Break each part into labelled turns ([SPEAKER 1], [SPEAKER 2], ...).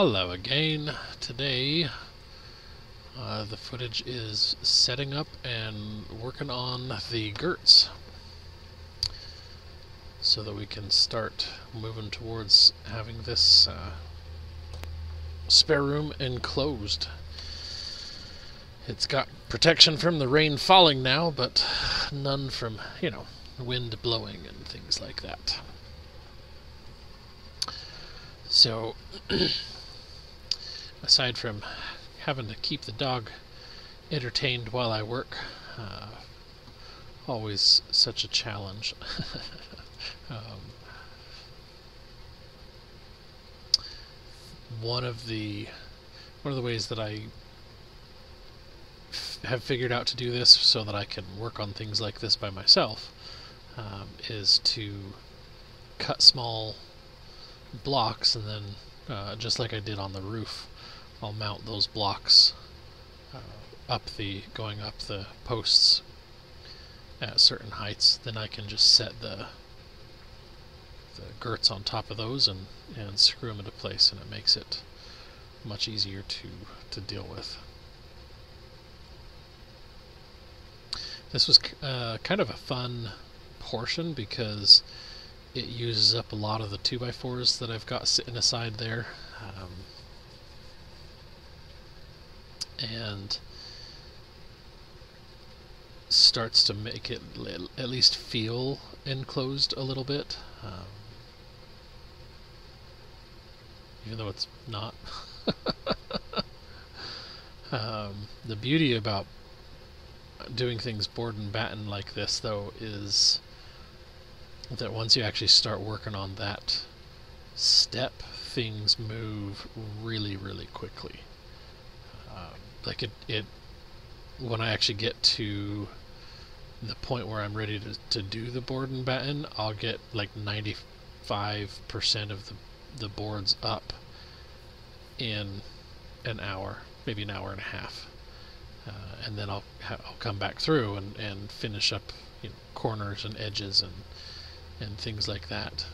[SPEAKER 1] Hello again. Today the footage is setting up and working on the girts so that we can start moving towards having this spare room enclosed. It's got protection from the rain falling now, but none from, wind blowing and things like that. So aside from having to keep the dog entertained while I work, always such a challenge. One of the ways that I have figured out to do this so that I can work on things like this by myself is to cut small blocks, and then just like I did on the roof, I'll mount those blocks going up the posts at certain heights. Then I can just set the girts on top of those and screw them into place, and it makes it much easier to deal with. This was kind of a fun portion because it uses up a lot of the 2x4s that I've got sitting aside there, and starts to make it at least feel enclosed a little bit, even though it's not. The beauty about doing things board and batten like this, though, is that once you actually start working on that step, things move really, really quickly. Like it when I actually get to the point where I'm ready to do the board and batten, I'll get like 95% of the boards up in an hour, maybe an hour and a half, and then I'll come back through and finish up corners and edges and things like that.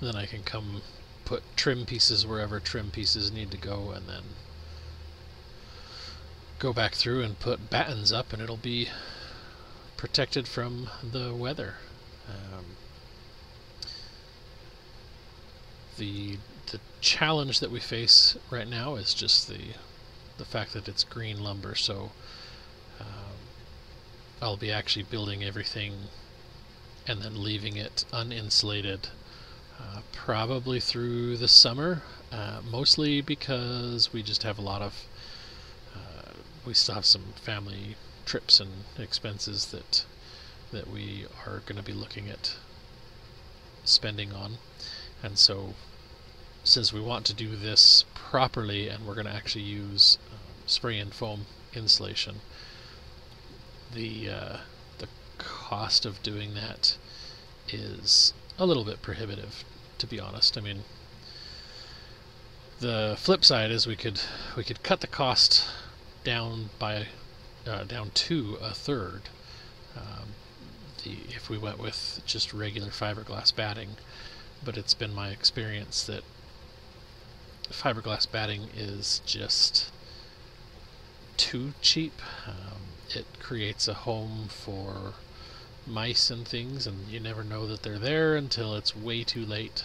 [SPEAKER 1] And then I can come put trim pieces wherever trim pieces need to go, and then go back through and put battens up, and it'll be protected from the weather. The challenge that we face right now is just the fact that it's green lumber, so I'll be actually building everything and then leaving it uninsulated probably through the summer, mostly because we just have a lot of we still have some family trips and expenses that we are going to be looking at spending on, and so since we want to do this properly and we're going to actually use spray and foam insulation, the cost of doing that is a little bit prohibitive, to be honest. I mean, the flip side is we could cut the cost down by down to a third if we went with just regular fiberglass batting, but it's been my experience that fiberglass batting is just too cheap. It creates a home for mice and things, and you never know that they're there until it's way too late.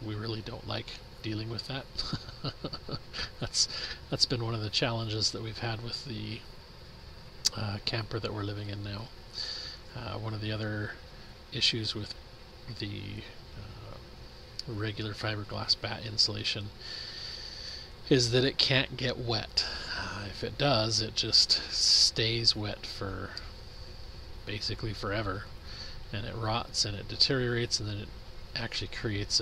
[SPEAKER 1] We really don't like dealing with that. That's been one of the challenges that we've had with the camper that we're living in now. One of the other issues with the regular fiberglass bat insulation is that it can't get wet. If it does, it just stays wet for basically forever, and it rots and it deteriorates, and then it actually creates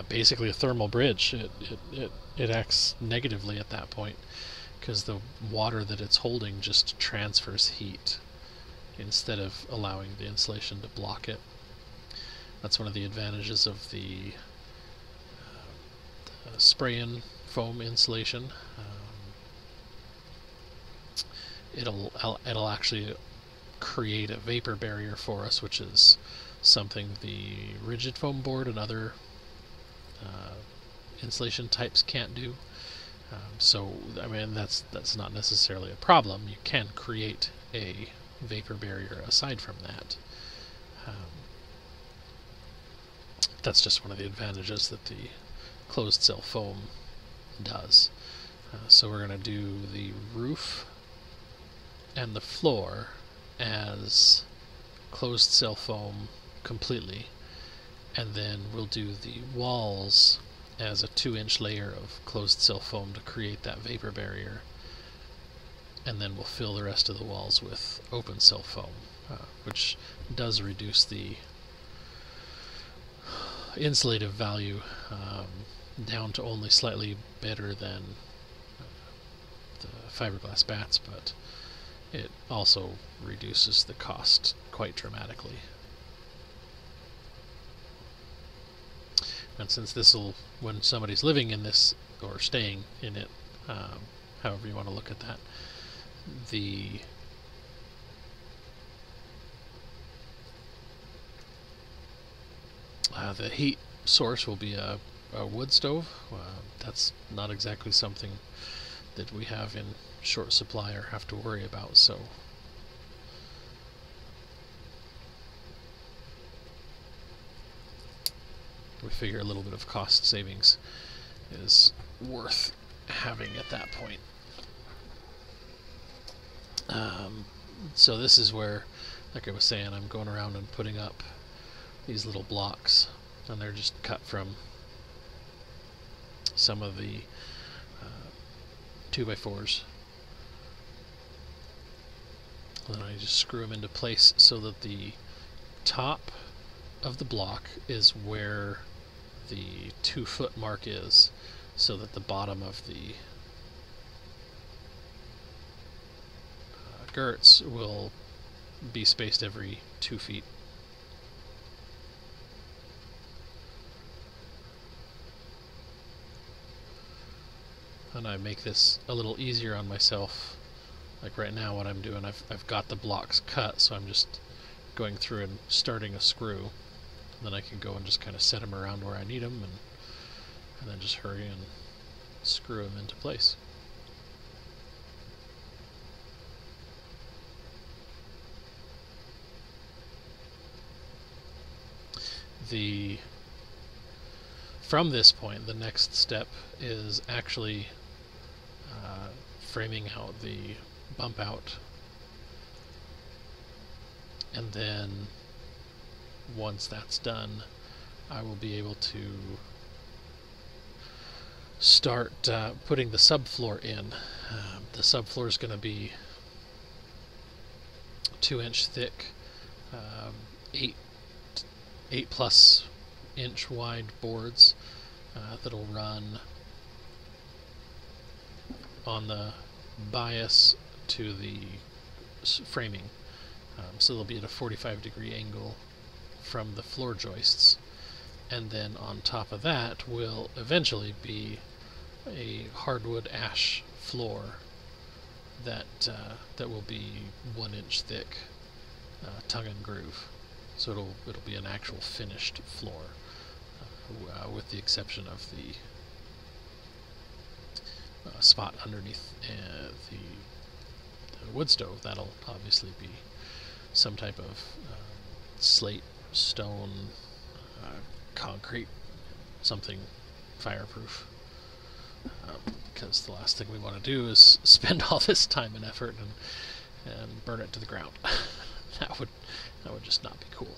[SPEAKER 1] basically a thermal bridge. It acts negatively at that point because the water that it's holding just transfers heat instead of allowing the insulation to block it. That's one of the advantages of the spray and foam insulation. It'll actually create a vapor barrier for us, which is something the rigid foam board and other insulation types can't do. So, I mean, that's not necessarily a problem. You can create a vapor barrier aside from that. That's just one of the advantages that the closed cell foam does. So we're going to do the roof and the floor as closed cell foam completely, and then we'll do the walls as a 2-inch layer of closed cell foam to create that vapor barrier, and then we'll fill the rest of the walls with open cell foam, which does reduce the insulative value down to only slightly better than the fiberglass bats, but it also reduces the cost quite dramatically. And since this will, when somebody's living in this or staying in it, however you want to look at that, the heat source will be a wood stove. That's not exactly something that we have in short supply or have to worry about, so we figure a little bit of cost savings is worth having at that point. So this is where, like I was saying, I'm going around and putting up these little blocks, and they're just cut from some of the 2x4s. Then I just screw them into place so that the top of the block is where the 2-foot mark is, so that the bottom of the girts will be spaced every 2 feet. And I make this a little easier on myself. Like right now what I'm doing, I've got the blocks cut, so I'm just going through and starting a screw. And then I can go and just kind of set them around where I need them, and then just hurry and screw them into place. From this point, the next step is actually framing out the bump out, and then once that's done, I will be able to start putting the subfloor in. The subfloor is going to be 2-inch thick, 8+ inch wide boards that'll run on the bias to the framing. So they'll be at a 45-degree angle from the floor joists, and then on top of that will eventually be a hardwood ash floor that will be 1-inch thick, tongue and groove. So it'll be an actual finished floor, with the exception of the spot underneath the wood stove. That'll obviously be some type of slate, stone, concrete, something fireproof. Because the last thing we want to do is spend all this time and effort and burn it to the ground. that would just not be cool.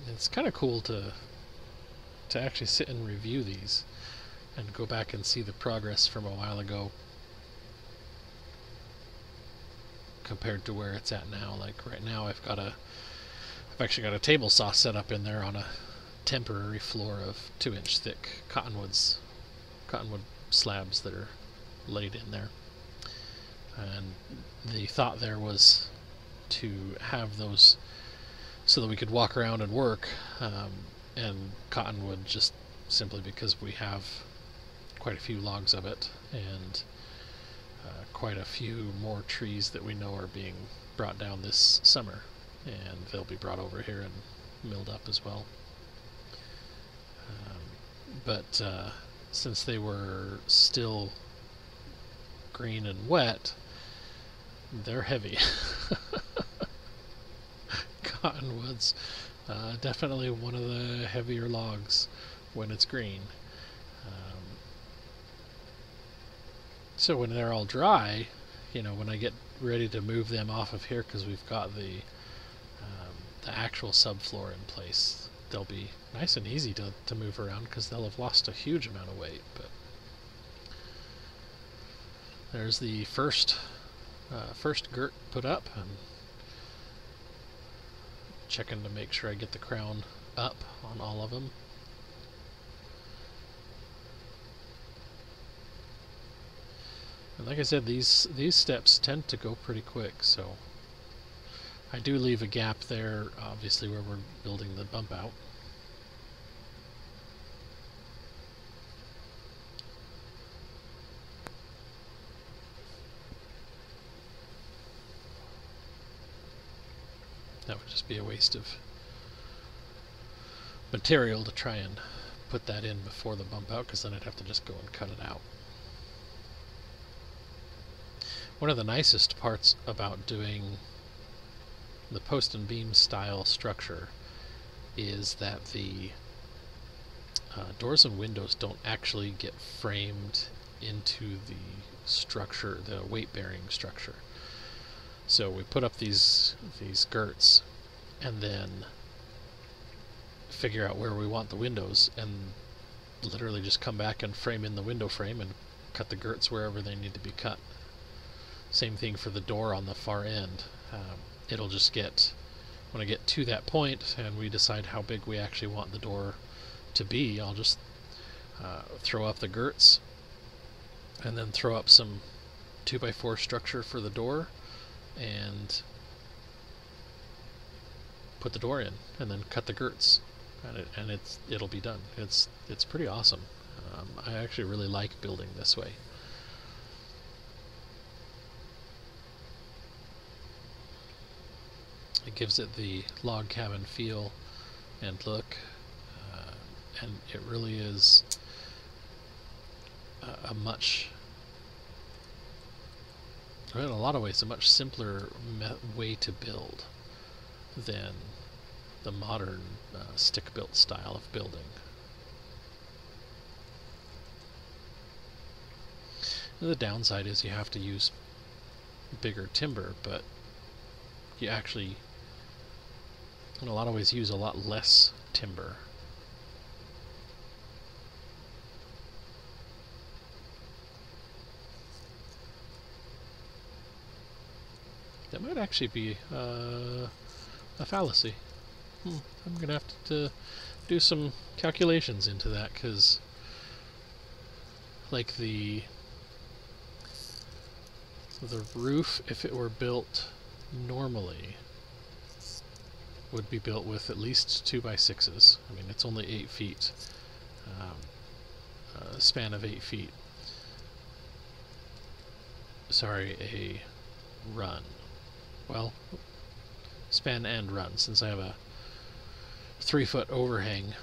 [SPEAKER 1] It's kind of cool to actually sit and review these and go back and see the progress from a while ago compared to where it's at now. Like right now I've actually got a table saw set up in there on a temporary floor of 2-inch thick cottonwood slabs that are laid in there. And the thought there was to have those so that we could walk around and work, and cottonwood just simply because we have quite a few logs of it, and quite a few more trees that we know are being brought down this summer, and they'll be brought over here and milled up as well. But since they were still green and wet, they're heavy. Cottonwood's definitely one of the heavier logs when it's green. So when they're all dry, when I get ready to move them off of here, because we've got the actual subfloor in place, they'll be nice and easy to move around because they'll have lost a huge amount of weight. But there's the first girt put up. I'm checking to make sure I get the crown up on all of them. And like I said, these steps tend to go pretty quick, so I do leave a gap there, obviously, where we're building the bump out. That would just be a waste of material to try and put that in before the bump out, because then I'd have to just go and cut it out. One of the nicest parts about doing the post and beam style structure is that the doors and windows don't actually get framed into the structure, the weight-bearing structure. So we put up these girts and then figure out where we want the windows, and literally just come back and frame in the window frame and cut the girts wherever they need to be cut. Same thing for the door on the far end. It'll just get, when I get to that point and we decide how big we actually want the door to be, I'll just throw up the girts and then throw up some 2x4 structure for the door and put the door in, and then cut the girts, and it'll be done. It's pretty awesome. I actually really like building this way. It gives it the log cabin feel and look, and it really is a much, in a lot of ways, a much simpler way to build than the modern stick-built style of building. The downside is you have to use bigger timber, but you actually, in a lot of ways, use a lot less timber. That might actually be a fallacy. I'm going to have to do some calculations into that, because like the roof, if it were built normally, would be built with at least 2x6s. I mean, it's only 8 feet, a span of 8 feet. Sorry, a run. Well, span and run, since I have a 3-foot overhang.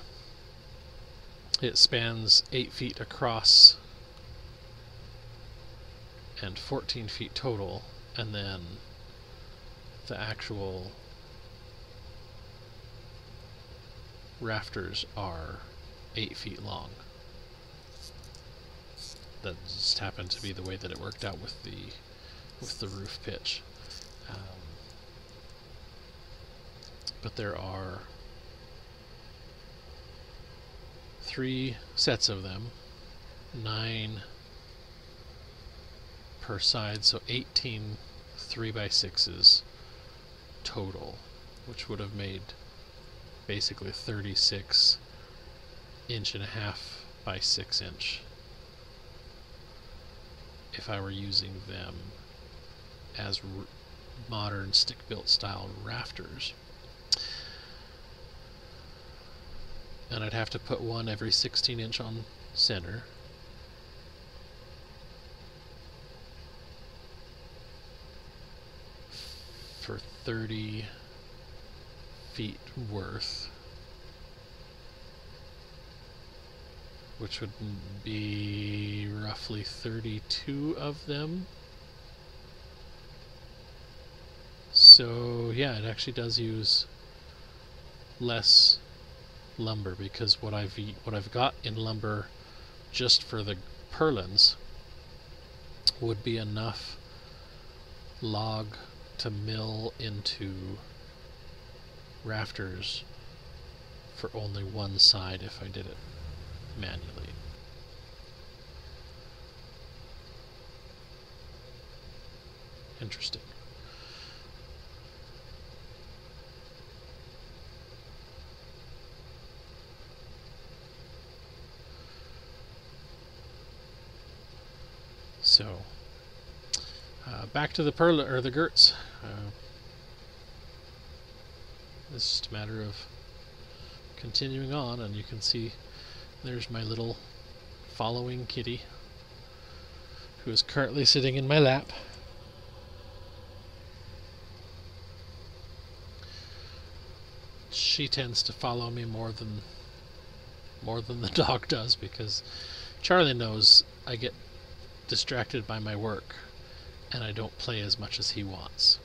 [SPEAKER 1] It spans 8 feet across and 14 feet total, and then the actual rafters are 8 feet long. That just happened to be the way that it worked out with the roof pitch. But there are 3 sets of them, 9 per side, so 18 3x6s total, which would have made basically 36 1.5 by 6 inch if I were using them as modern stick-built style rafters. And I'd have to put one every 16 inch on center, for 30 feet worth, which would be roughly 32 of them. So yeah, it actually does use less lumber, because what I've got in lumber just for the purlins would be enough log to mill into rafters for only one side if I did it manually. Interesting. So, back to the the girts. It's just a matter of continuing on, and you can see there's my little following kitty, who is currently sitting in my lap. She tends to follow me more than the dog does, because Charlie knows I get distracted by my work and I don't play as much as he wants.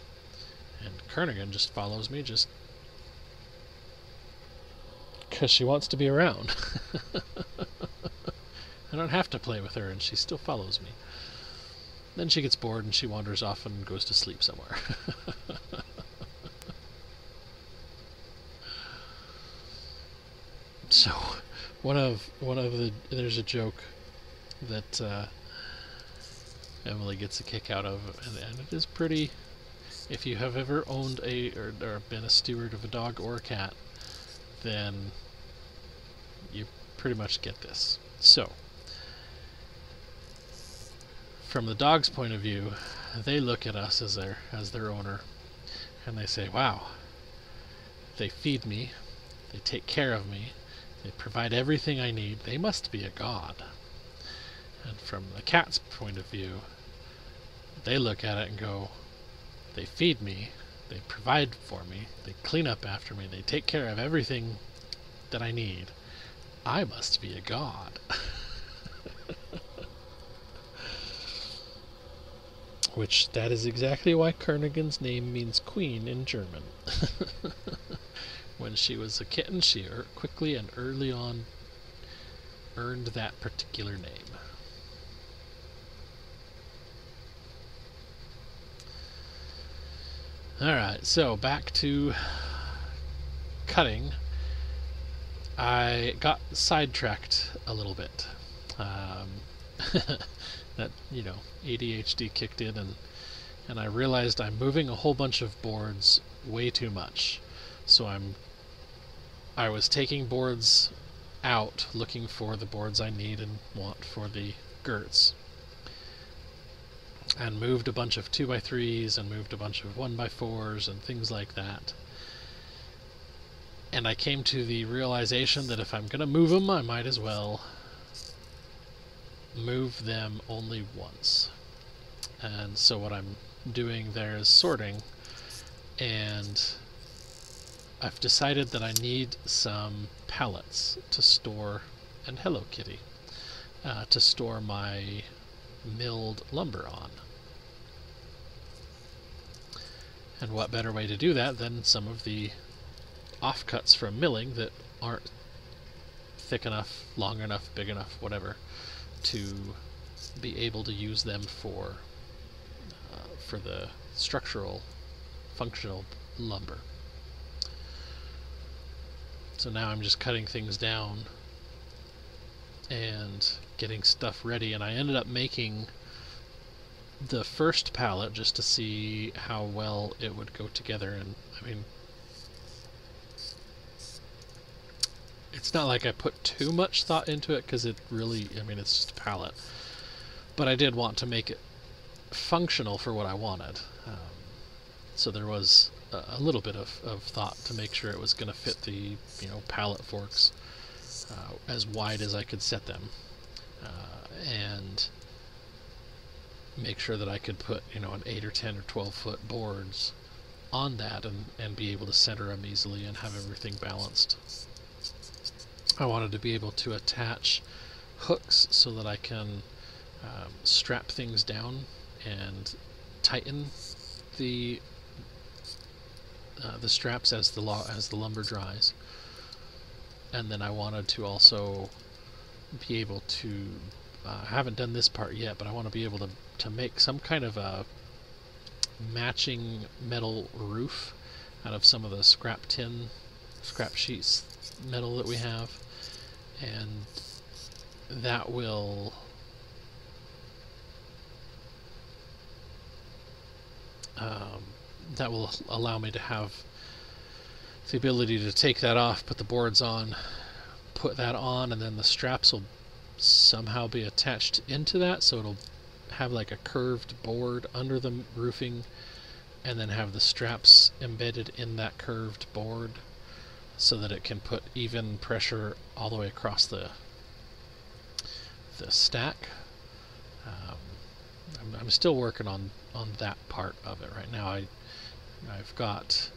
[SPEAKER 1] And Kernigan just follows me just because she wants to be around. I don't have to play with her and she still follows me. Then she gets bored and she wanders off and goes to sleep somewhere. So there's a joke that Emily gets a kick out of, and it is pretty. If you have ever owned or been a steward of a dog or a cat, then you pretty much get this. So, from the dog's point of view, they look at us as their owner, and they say, "Wow, they feed me, they take care of me, they provide everything I need. They must be a god." And from the cat's point of view, they look at it and go, "They feed me, they provide for me, they clean up after me, they take care of everything that I need. I must be a god." Which, that is exactly why Kernigan's name means queen in German. When she was a kitten, she quickly and early on earned that particular name. Alright, so back to cutting. I got sidetracked a little bit. That, ADHD kicked in, and I realized I'm moving a whole bunch of boards way too much. So I was taking boards out, looking for the boards I need and want for the girts, and moved a bunch of 2x3s and moved a bunch of 1x4s and things like that. And I came to the realization that if I'm going to move them, I might as well move them only once. And so what I'm doing there is sorting, and I've decided that I need some pallets to store, and hello kitty, to store my milled lumber on. And what better way to do that than some of the offcuts from milling that aren't thick enough, long enough, big enough, whatever, to be able to use them for the structural, functional lumber. So now I'm just cutting things down and getting stuff ready, and I ended up making the first pallet just to see how well it would go together. And I mean, it's not like I put too much thought into it, because it really, it's just a pallet. But I did want to make it functional for what I wanted. So there was a little bit of thought to make sure it was going to fit the pallet forks as wide as I could set them, and make sure that I could put an 8 or 10 or 12 foot boards on that and be able to center them easily and have everything balanced. I wanted to be able to attach hooks so that I can strap things down and tighten the straps as the lumber dries. And then I wanted to also be able to I haven't done this part yet, but I want to be able to make some kind of a matching metal roof out of some of the scrap sheets metal that we have, and that will allow me to have the ability to take that off, put the boards on, put that on, and then the straps will somehow be attached into that, so it'll have like a curved board under the roofing, and then have the straps embedded in that curved board so that it can put even pressure all the way across the stack. I'm still working on that part of it right now. I've got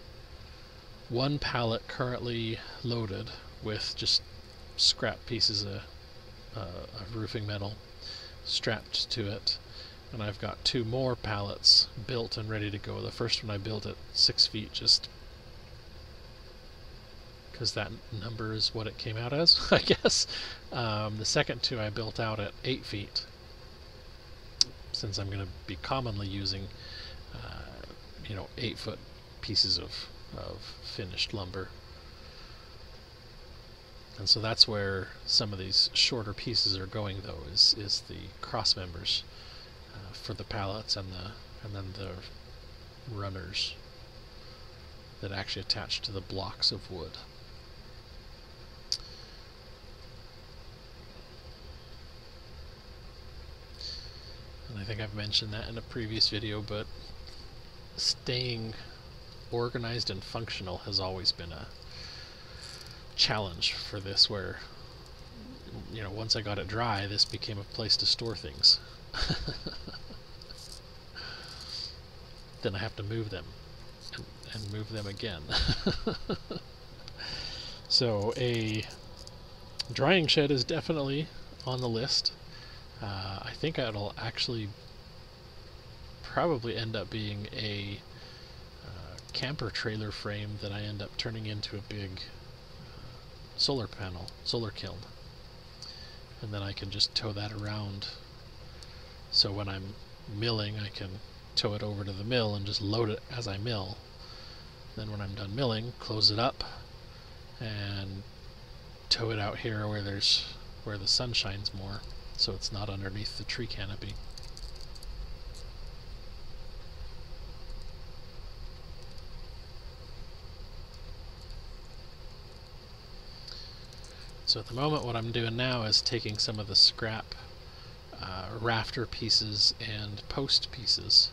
[SPEAKER 1] one pallet currently loaded with just scrap pieces of roofing metal strapped to it, and I've got two more pallets built and ready to go. The first one I built at 6 feet just because that number is what it came out as, I guess. The second two I built out at 8 feet, since I'm going to be commonly using 8-foot pieces of finished lumber. And so that's where some of these shorter pieces are going, though, is the cross members for the pallets and then the runners that actually attach to the blocks of wood. And I think I've mentioned that in a previous video, but staying organized and functional has always been a challenge for this, where once I got it dry, this became a place to store things. Then I have to move them and move them again. So a drying shed is definitely on the list. I think it'll actually probably end up being a camper trailer frame that I end up turning into a big solar kiln, and then I can just tow that around, so when I'm milling I can tow it over to the mill and just load it as I mill. Then when I'm done milling, close it up and tow it out here where the sun shines more, so it's not underneath the tree canopy. So at the moment what I'm doing now is taking some of the scrap rafter pieces and post pieces,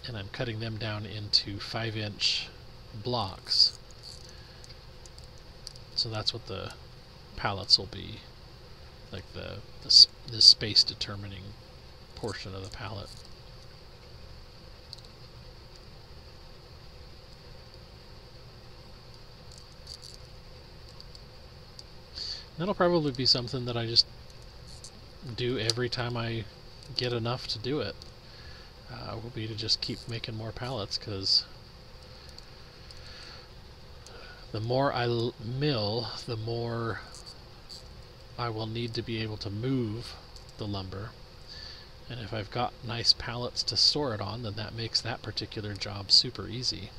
[SPEAKER 1] and I'm cutting them down into 5-inch blocks. So that's what the pallets will be, like the space determining portion of the pallet. That'll probably be something that I just do every time I get enough to do it. Will be to just keep making more pallets, because the more I mill, the more I will need to be able to move the lumber. And if I've got nice pallets to store it on, then that makes that particular job super easy.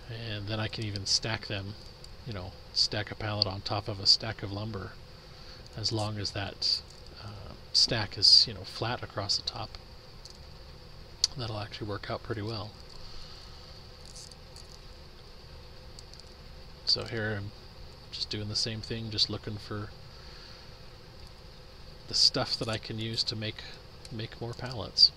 [SPEAKER 1] And then I can even stack them, stack a pallet on top of a stack of lumber, as long as that stack is, flat across the top. That'll actually work out pretty well. So here I'm just doing the same thing, just looking for the stuff that I can use to make more pallets.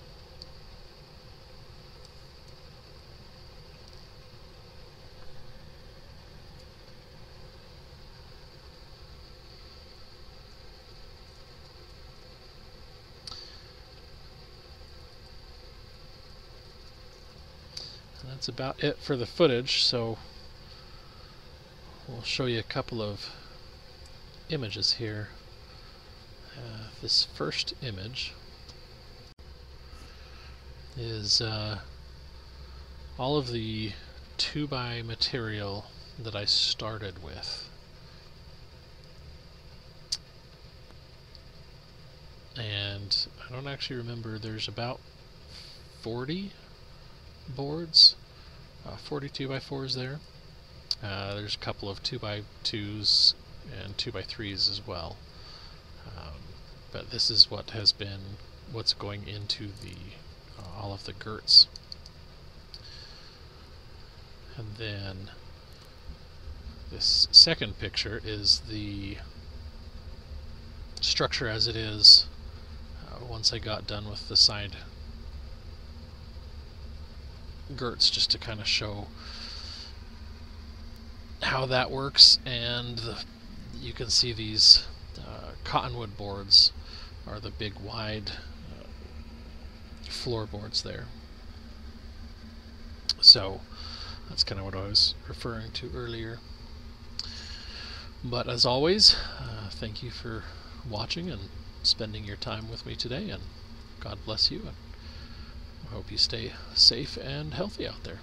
[SPEAKER 1] That's about it for the footage, so we'll show you a couple of images here. This first image is all of the 2x material that I started with. And I don't actually remember, there's about 40 boards, 40 2x4s there. There's a couple of 2x2s and 2x3s as well. But this is what's going into the all of the girts. And then this second picture is the structure as it is once I got done with the side girts, just to kind of show how that works. And you can see these cottonwood boards are the big wide floorboards there. So that's kind of what I was referring to earlier. But as always, thank you for watching and spending your time with me today, and God bless you, and I hope you stay safe and healthy out there.